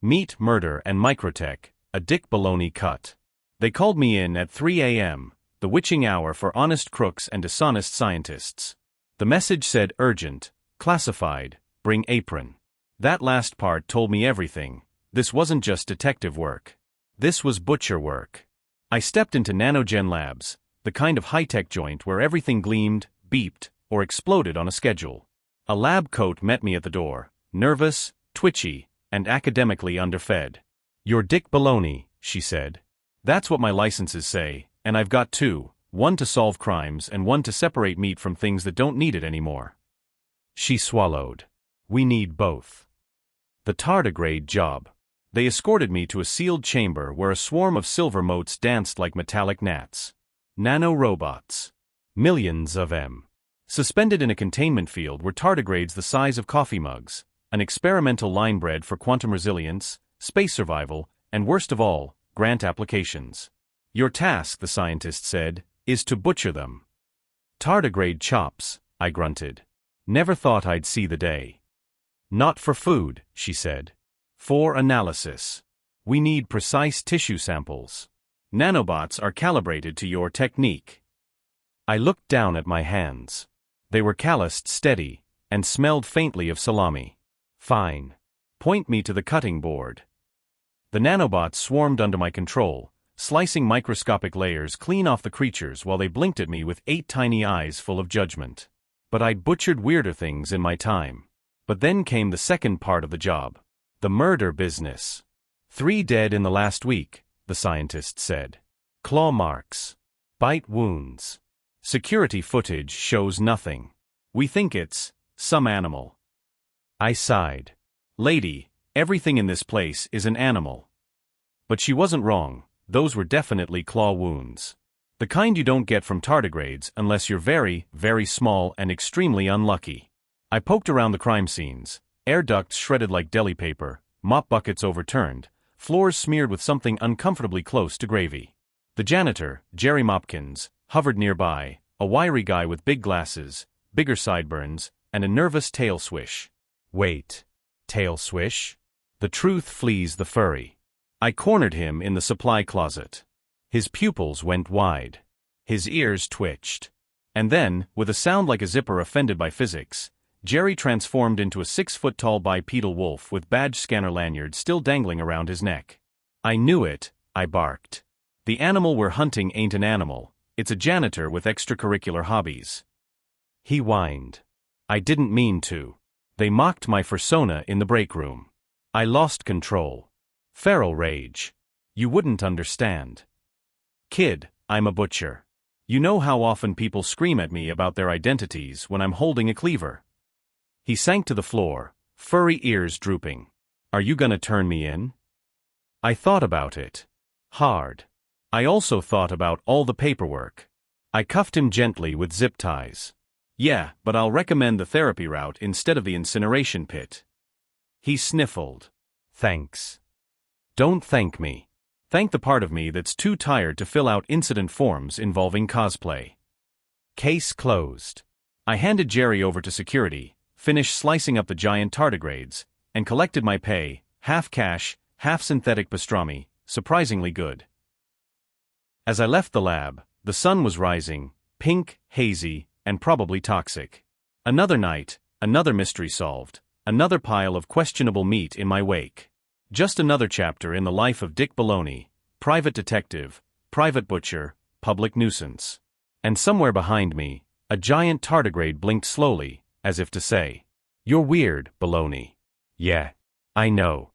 Meat, Murder, and Microtech, a Dick Baloney cut. They called me in at 3 a.m., the witching hour for honest crooks and dishonest scientists. The message said urgent, classified, bring apron. That last part told me everything. This wasn't just detective work. This was butcher work. I stepped into Nanogen Labs, the kind of high-tech joint where everything gleamed, beeped, or exploded on a schedule. A lab coat met me at the door, nervous, twitchy, and academically underfed. "You're Dick Baloney," she said. "That's what my licenses say, and I've got two, one to solve crimes and one to separate meat from things that don't need it anymore." She swallowed. "We need both." The tardigrade job. They escorted me to a sealed chamber where a swarm of silver motes danced like metallic gnats. Nano-robots. Millions of them. Suspended in a containment field were tardigrades the size of coffee mugs, an experimental line bred for quantum resilience, space survival, and worst of all, grant applications. "Your task," the scientist said, "is to butcher them." "Tardigrade chops," I grunted. "Never thought I'd see the day." "Not for food," she said. "For analysis. We need precise tissue samples. Nanobots are calibrated to your technique." I looked down at my hands. They were calloused steady, and smelled faintly of salami. "Fine. Point me to the cutting board." The nanobots swarmed under my control, slicing microscopic layers clean off the creatures while they blinked at me with 8 tiny eyes full of judgment. But I'd butchered weirder things in my time. But then came the second part of the job. The murder business. 3 dead in the last week, the scientist said. Claw marks. Bite wounds. Security footage shows nothing. We think it's some animal. I sighed. "Lady, everything in this place is an animal." But she wasn't wrong. Those were definitely claw wounds. The kind you don't get from tardigrades unless you're very, very small and extremely unlucky. I poked around the crime scenes. Air ducts shredded like deli paper, mop buckets overturned, floors smeared with something uncomfortably close to gravy. The janitor, Jerry Mopkins, hovered nearby, a wiry guy with big glasses, bigger sideburns, and a nervous tail swish. Wait. Tail swish? The truth flees the furry. I cornered him in the supply closet. His pupils went wide. His ears twitched. And then, with a sound like a zipper offended by physics, Jerry transformed into a 6-foot-tall bipedal wolf with badge scanner lanyard still dangling around his neck. "I knew it," I barked. "The animal we're hunting ain't an animal. It's a janitor with extracurricular hobbies." He whined. "I didn't mean to. They mocked my persona in the break room. I lost control. Feral rage. You wouldn't understand. Kid, I'm a butcher. You know how often people scream at me about their identities when I'm holding a cleaver." He sank to the floor, furry ears drooping. "Are you gonna turn me in?" I thought about it. Hard. I also thought about all the paperwork. I cuffed him gently with zip ties. "Yeah, but I'll recommend the therapy route instead of the incineration pit." He sniffled. "Thanks." "Don't thank me. Thank the part of me that's too tired to fill out incident forms involving cosplay." Case closed. I handed Jerry over to security, finished slicing up the giant tardigrades, and collected my pay, half cash, half synthetic pastrami, surprisingly good. As I left the lab, the sun was rising, pink, hazy, and probably toxic. Another night, another mystery solved, another pile of questionable meat in my wake. Just another chapter in the life of Dick Baloney, private detective, private butcher, public nuisance. And somewhere behind me, a giant tardigrade blinked slowly, as if to say, "You're weird, Baloney." "Yeah, I know."